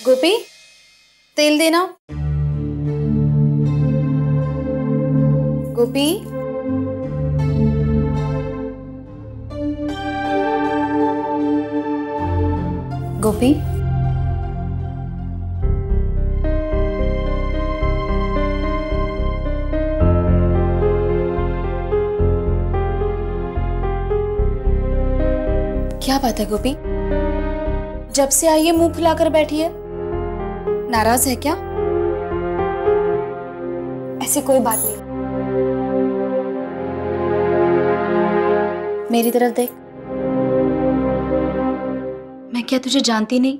गोपी, तेल देना। गोपी, गोपी, क्या बात है गोपी? जब से आई है मुंह फुलाकर बैठी है, नाराज है क्या? ऐसी कोई बात नहीं। मेरी तरफ देख। मैं क्या तुझे जानती नहीं?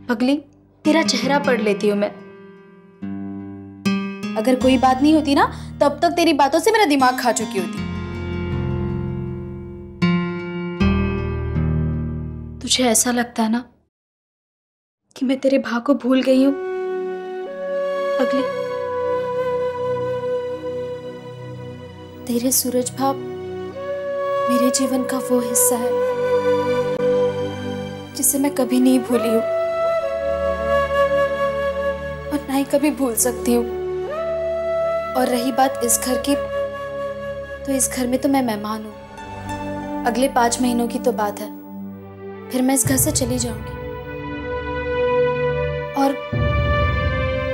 पगली, तेरा चेहरा पढ़ लेती हूं मैं। अगर कोई बात नहीं होती ना, तब तक तेरी बातों से मेरा दिमाग खा चुकी होती। तुझे ऐसा लगता है ना कि मैं तेरे भाव को भूल गई हूं? पगली, तेरे सूरज भाव मेरे जीवन का वो हिस्सा है जिसे मैं कभी नहीं भूली हूं और ना ही कभी भूल सकती हूँ। और रही बात इस घर की, तो इस घर में तो मैं मेहमान हूँ। अगले 5 महीनों की तो बात है, फिर मैं इस घर से चली जाऊंगी।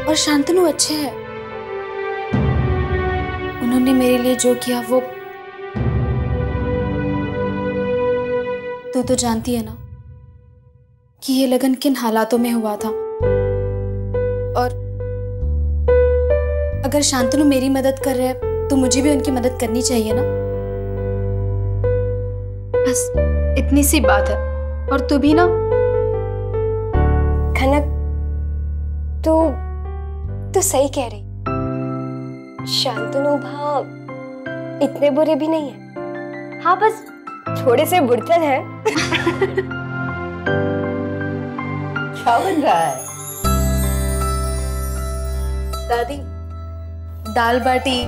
और शांतनु अच्छे हैं। उन्होंने मेरे लिए जो किया वो तू तो जानती है ना कि ये लगन किन हालातों में हुआ था। और अगर शांतनु मेरी मदद कर रहे हैं तो मुझे भी उनकी मदद करनी चाहिए ना। बस इतनी सी बात है। और तू भी ना। खनक, तू सही कह रही। शांतनु भाव इतने बुरे भी नहीं है। हाँ, बस थोड़े से बुड़चन है। क्या बन रहा है? दादी, दाल बाटी,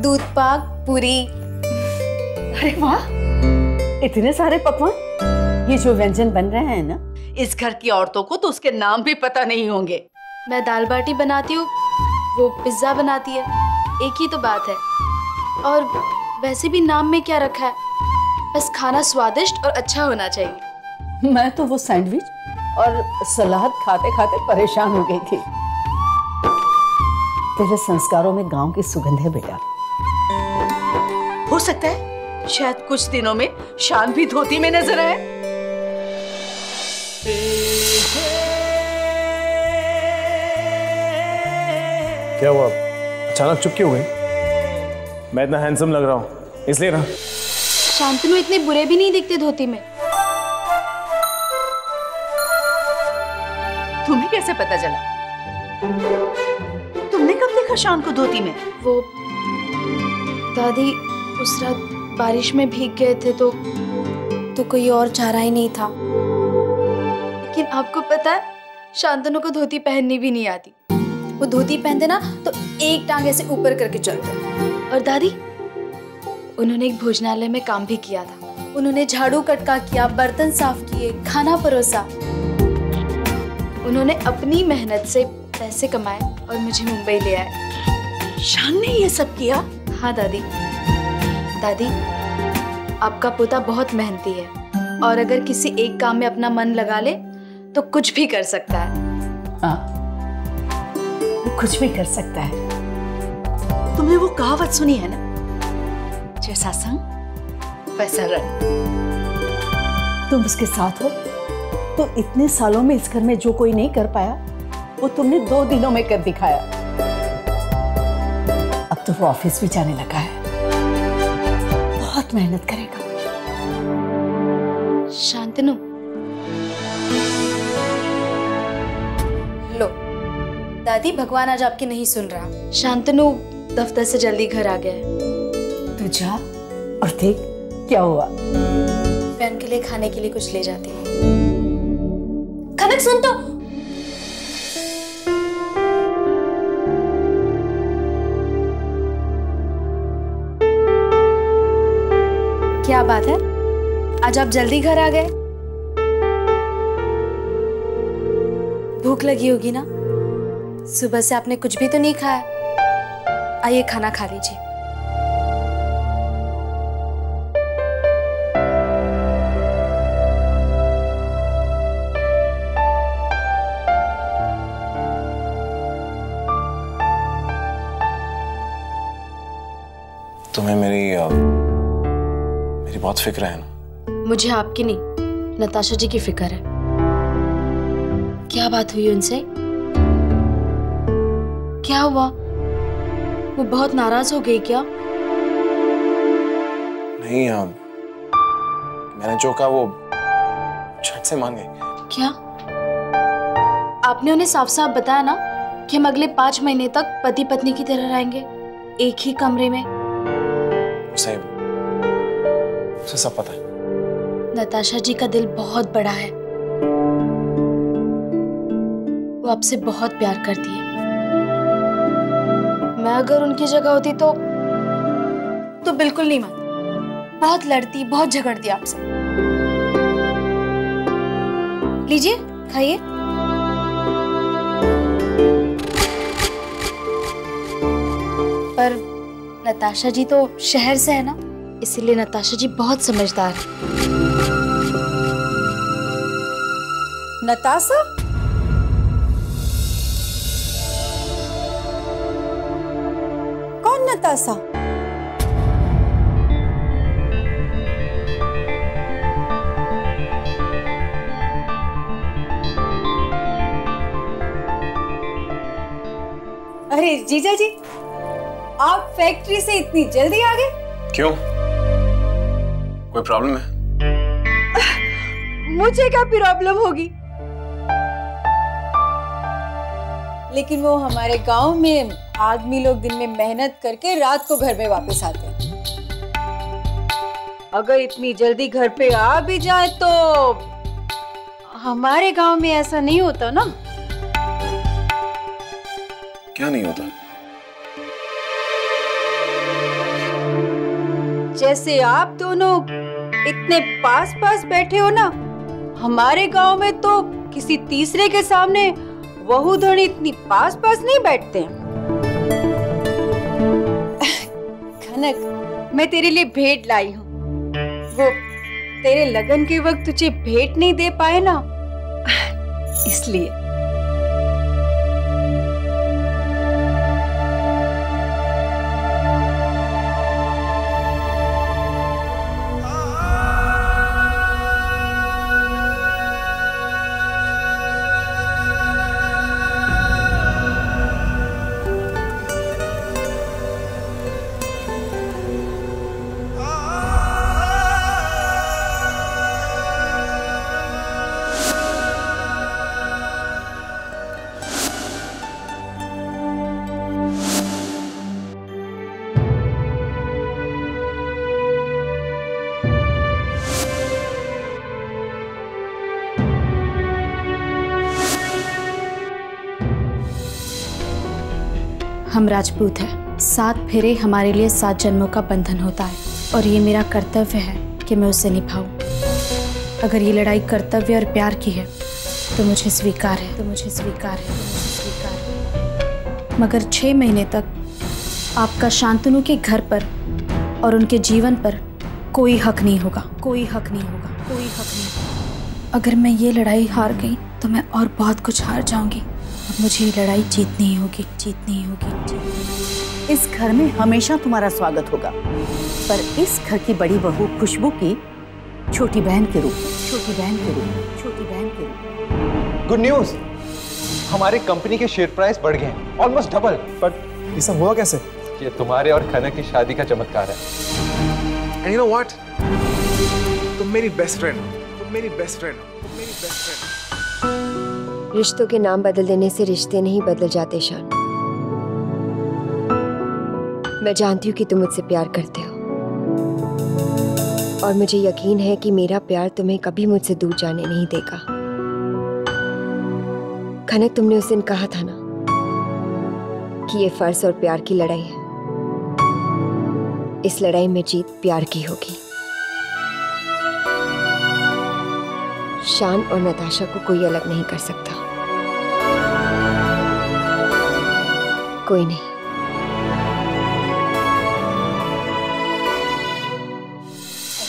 दूध पाक, पूरी। अरे वाह, इतने सारे पकवान। ये जो व्यंजन बन रहे हैं ना, इस घर की औरतों को तो उसके नाम भी पता नहीं होंगे। मैं दाल बाटी बनाती हूँ, वो पिज्जा बनाती है, एक ही तो बात है। और वैसे भी नाम में क्या रखा है, बस खाना स्वादिष्ट और अच्छा होना चाहिए। मैं तो वो सैंडविच और सलाद खाते खाते परेशान हो गई थी। तेरे संस्कारों में गांव की सुगंध है बेटा। हो सकता है शायद कुछ दिनों में शान भी धोती में नजर आए। क्या हुआ, अचानक चुप क्यों हो गई? मैं इतना हैंडसम लग रहा हूँ इसलिए ना। शांतनु इतने बुरे भी नहीं दिखते धोती में। तुम्हें कैसे पता चला? तुमने कब देखा शान को धोती में? वो दादी, उस रात बारिश में भीग गए थे तो कोई और चारा ही नहीं था। लेकिन आपको पता है, शांतनु को धोती पहननी भी नहीं आती। वो धोती पहनते ना तो एक टांग ऐसे ऊपर करके चलते। और दादी, उन्होंने एक भोजनालय में काम भी किया था। उन्होंने झाड़ू कटका किया, बर्तन साफ किए, खाना परोसा। उन्होंने अपनी मेहनत से पैसे कमाए और मुझे मुंबई ले आए। शान ने ये सब किया? हाँ दादी। दादी, आपका पोता बहुत मेहनती है और अगर किसी एक काम में अपना मन लगा ले तो कुछ भी कर सकता है। हाँ, वो कुछ भी कर सकता है। तुमने वो कहावत सुनी है ना, जैसा संग वैसा रंग। तुम उसके साथ हो तो इतने सालों में इस घर में जो कोई नहीं कर पाया वो तुमने 2 दिनों में कर दिखाया। अब तो वो ऑफिस भी जाने लगा है, बहुत मेहनत करेगा। शांतनु, लो दादी, भगवान आज आपकी नहीं सुन रहा। शांतनु दफ्तर से जल्दी घर आ गया है। तू जा और देख क्या हुआ। मैं उनके लिए खाने के लिए कुछ ले जाती हूँ। खनक, सुन तो। क्या बात है, आज आप जल्दी घर आ गए? भूख लगी होगी ना? सुबह से आपने कुछ भी तो नहीं खाया। आइए खाना खा लीजिए। तुम्हें मेरी बहुत फिक्र है ना? मुझे आपकी नहीं, नताशा जी की फिक्र है। क्या बात हुई उनसे? क्या हुआ? वो बहुत नाराज हो गई क्या? नहीं, मैंने जो कहा वो झट से मान गई। क्या? आपने उन्हें साफ साफ बताया ना कि हम अगले 5 महीने तक पति पत्नी की तरह रहेंगे, एक ही कमरे में। उसे सब पता है। नताशा जी का दिल बहुत बड़ा है, वो आपसे बहुत प्यार करती है। मैं अगर उनकी जगह होती तो बिल्कुल नहीं मानती। बहुत लड़ती, बहुत झगड़ती आपसे। लीजिए, खाइए। पर नताशा जी तो शहर से है ना, इसीलिए नताशा जी बहुत समझदार है। नताशा? कौन नताशा? अरे जीजा जी, आप फैक्ट्री से इतनी जल्दी आ गए? क्यों? कोई प्रॉब्लम है? मुझे क्या प्रॉब्लम होगी? लेकिन वो हमारे गांव में आदमी लोग दिन में मेहनत करके रात को घर में वापस आते हैं। अगर इतनी जल्दी घर पे आ भी जाए तो हमारे गांव में ऐसा नहीं होता ना। क्या नहीं होता? जैसे आप दोनों इतने पास पास बैठे हो ना, हमारे गांव में तो किसी तीसरे के सामने वहू धनी इतनी पास पास नहीं बैठते हैं। खनक, मैं तेरे लिए भेंट लाई हूँ। वो तेरे लगन के वक्त तुझे भेंट नहीं दे पाए ना, इसलिए। हम राजपूत हैं। 7 फेरे हमारे लिए 7 जन्मों का बंधन होता है और ये मेरा कर्तव्य है कि मैं उसे निभाऊं। अगर ये लड़ाई कर्तव्य और प्यार की है तो मुझे स्वीकार है, मगर 6 महीने तक आपका शांतनु के घर पर और उनके जीवन पर कोई हक नहीं होगा। अगर मैं ये लड़ाई हार गई तो मैं और बहुत कुछ हार जाऊंगी। अब मुझे ये लड़ाई जीतनी ही होगी। इस घर में हमेशा तुम्हारा स्वागत होगा, पर इस घर की बड़ी बहू खुशबू की छोटी बहन के रूप में। गुड न्यूज, हमारे कंपनी के शेयर प्राइस बढ़ गए हैं, ऑलमोस्ट डबल। पर ये सब हुआ कैसे? ये तुम्हारे और खनक की शादी का चमत्कार है। And you know what? तुम मेरी बेस्ट फ्रेंड हो। रिश्तों के नाम बदल देने से रिश्ते नहीं बदल जाते शान। मैं जानती हूँ कि तुम मुझसे प्यार करते हो और मुझे यकीन है कि मेरा प्यार तुम्हें कभी मुझसे दूर जाने नहीं देगा। खनक, तुमने उस दिन कहा था ना कि ये फर्ज और प्यार की लड़ाई है। इस लड़ाई में जीत प्यार की होगी। शान और नताशा को कोई अलग नहीं कर सकता। कोई नहीं।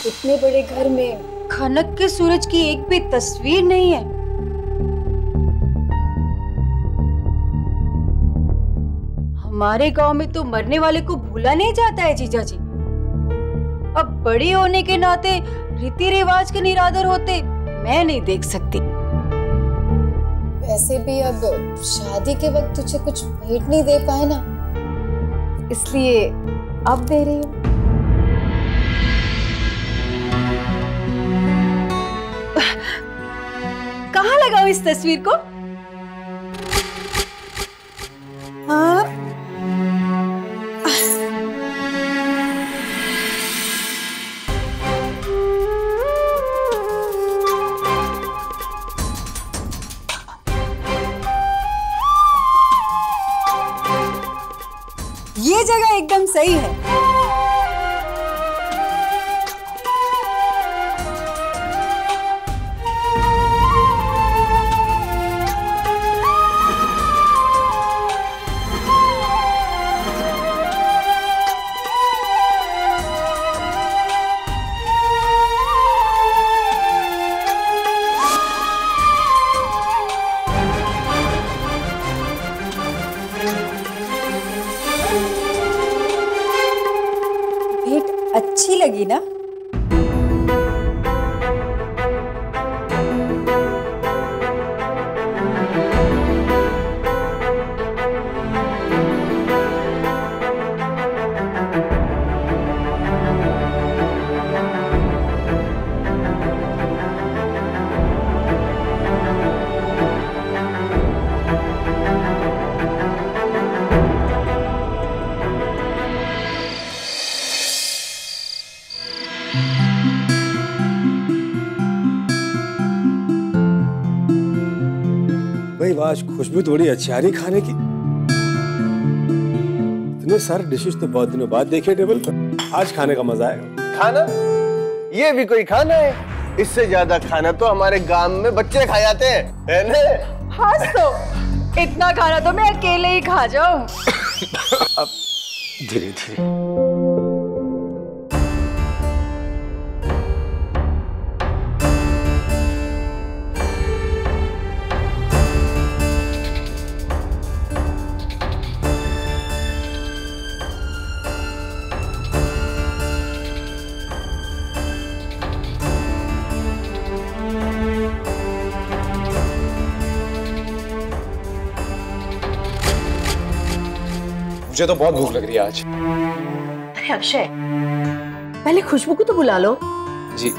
इतने बड़े घर में खनक के सूरज की एक भी तस्वीर नहीं है। हमारे गांव में तो मरने वाले को भूला नहीं जाता है जीजा जी। अब बड़ी होने के नाते रीति रिवाज के निरादर होते मैं नहीं देख सकती। वैसे भी अब शादी के वक्त तुझे कुछ भेंट नहीं दे पाए ना, इसलिए अब दे रही हूँ। कहाँ लगाऊं इस तस्वीर को? हाँ, ये जगह एकदम सही है। अच्छी लगी ना? आज खुशबू थोड़ी अच्छी आ रही खाने की। इतने सारे डिशेस तो बहुत दिनों बाद देखे टेबल पर। आज खाने का मजा आएगा। खाना? ये भी कोई खाना है? इससे ज्यादा खाना तो हमारे गांव में बच्चे खा जाते हैं, है ना? हाँ तो इतना खाना तो मैं अकेले ही खा जाऊं। अब धीरे धीरे। मुझे तो बहुत भूख लग रही है आज। अरे अक्षय, पहले खुशबू को तो बुला लो। जी।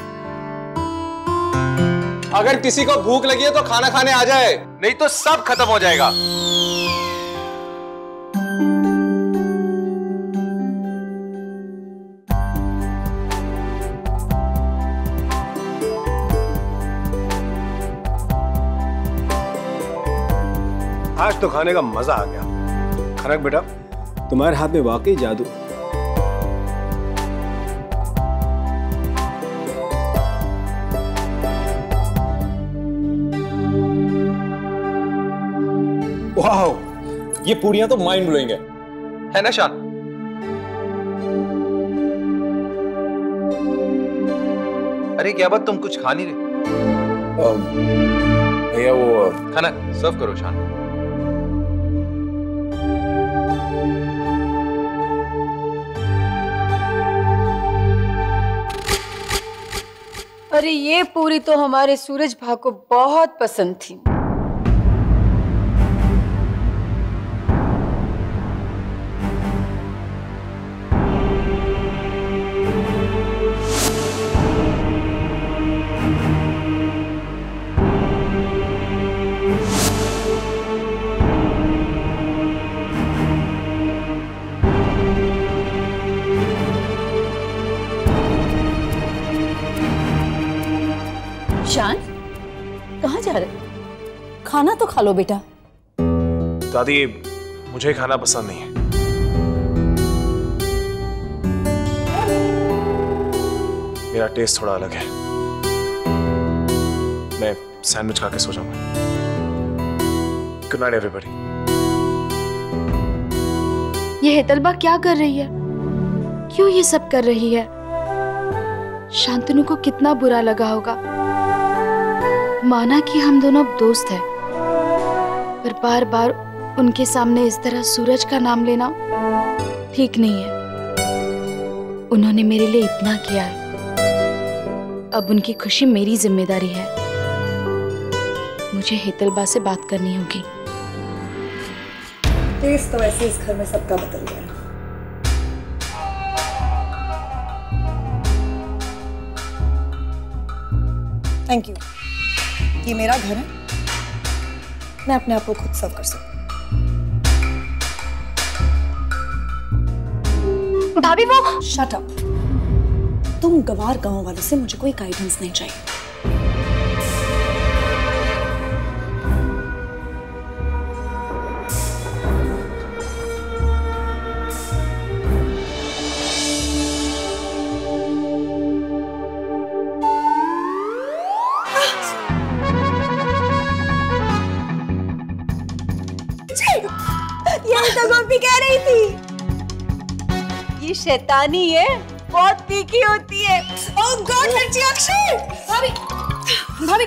अगर किसी को भूख लगी है तो खाना खाने आ जाए, नहीं तो सब खत्म हो जाएगा। आज तो खाने का मजा आ गया। खनक बेटा, तुम्हारे हाथ में वाकई जादू। वाह, ये पूरियां तो माइंड ब्लोइंग है ना शान? अरे क्या बात, तुम कुछ खा नहीं रहे? भैया वो खाना सर्व करो शान। अरे ये पूरी तो हमारे सूरज भा को बहुत पसंद थी। शान, कहाँ जा रहे? खाना तो खा लो बेटा। दादी, मुझे खाना पसंद नहीं है। मेरा टेस्ट थोड़ा अलग है। मैं सैंडविच खा के सो जाऊंगा। Good night everybody. ये हेतलबा क्या कर रही है? क्यों ये सब कर रही है? शांतनु को कितना बुरा लगा होगा। माना कि हम दोनों अब दोस्त हैं, पर बार बार उनके सामने इस तरह सूरज का नाम लेना ठीक नहीं है। उन्होंने मेरे लिए इतना किया है, अब उनकी खुशी मेरी जिम्मेदारी है। मुझे हेतलबा से बात करनी होगी। टेस्ट तो वैसे इस घर में सबका बदल गया है। Thank you. ये मेरा घर है, मैं अपने आप को खुद सर्व कर सकती हूँ। भाभी वो शट अप। तुम गवार गांव वालों से मुझे कोई गाइडेंस नहीं चाहिए। यही तो गोपी कह रही थी। ये शैतानी है, बहुत तीखी होती है। ओह गॉड मिर्ची अक्षय। भाभी भाभी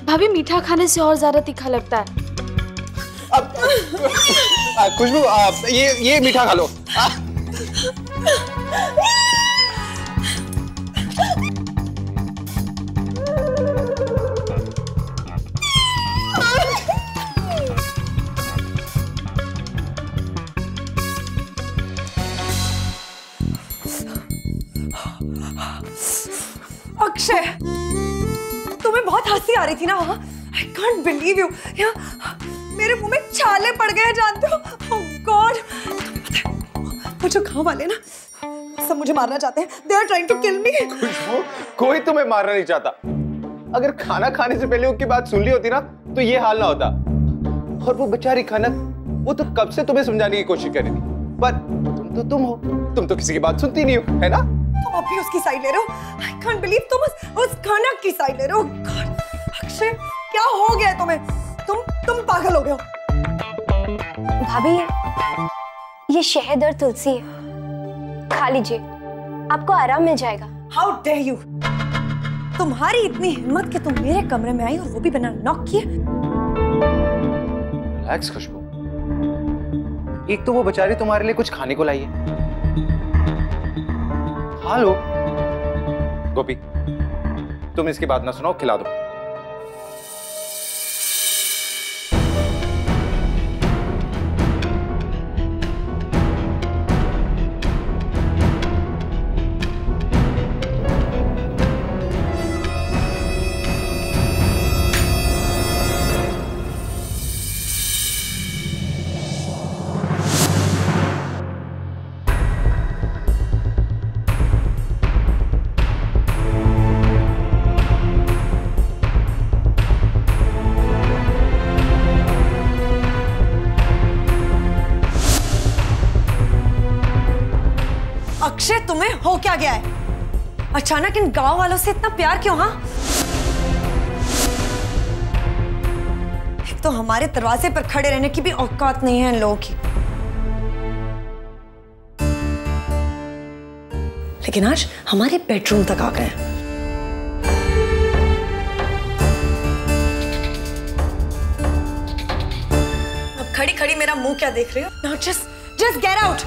भाभी मीठा खाने से और ज्यादा तीखा लगता है। खुशबू ये मीठा खा लो। अक्षय, तुम्हें बहुत हंसी आ रही थी ना वहाँ? I can't believe you। मेरे मुंह में छाले पड़ गए, जानते हो? Oh God! वो जो गाँव वाले ना, सब मुझे मारना चाहते हैं। They are trying to kill me। खुशबू, कोई तुम्हें मारना नहीं चाहता। अगर खाना खाने से पहले उनकी बात सुन ली होती ना, तो ये हाल ना होता। और वो बेचारी खनक, वो तो कब से तुम्हें समझाने की कोशिश कर रही थी, पर तुम हो, तुम तो किसी की बात सुनती नहीं हो, है ना? तुम अब भी उसकी साइड ले रहे हो। I can't believe तुम उस खनक की साइड ले रहे हो। God, अक्षय, क्या हो गया है तुम्हें? तुम पागल हो गए हो। भाभी ये शहद और तुलसी है, खा लीजिए, आपको आराम मिल जाएगा। How dare you? तुम्हारी इतनी हिम्मत कि तुम मेरे कमरे में आई और वो भी बिना नॉक किए। रिलैक्स खुशबू, एक तो वो बेचारी तुम्हारे लिए कुछ खाने को लाई है। हेलो गोपी, तुम इसकी बात ना सुनाओ, खिला दो। अक्षय, तुम्हें हो क्या गया है? अचानक इन गांव वालों से इतना प्यार क्यों? हाँ, एक तो हमारे दरवाजे पर खड़े रहने की भी औकात नहीं है इन लोगों की। लेकिन आज हमारे बेडरूम तक आ गए। अब खड़ी खड़ी मेरा मुंह क्या देख रहे हो? Now just get out।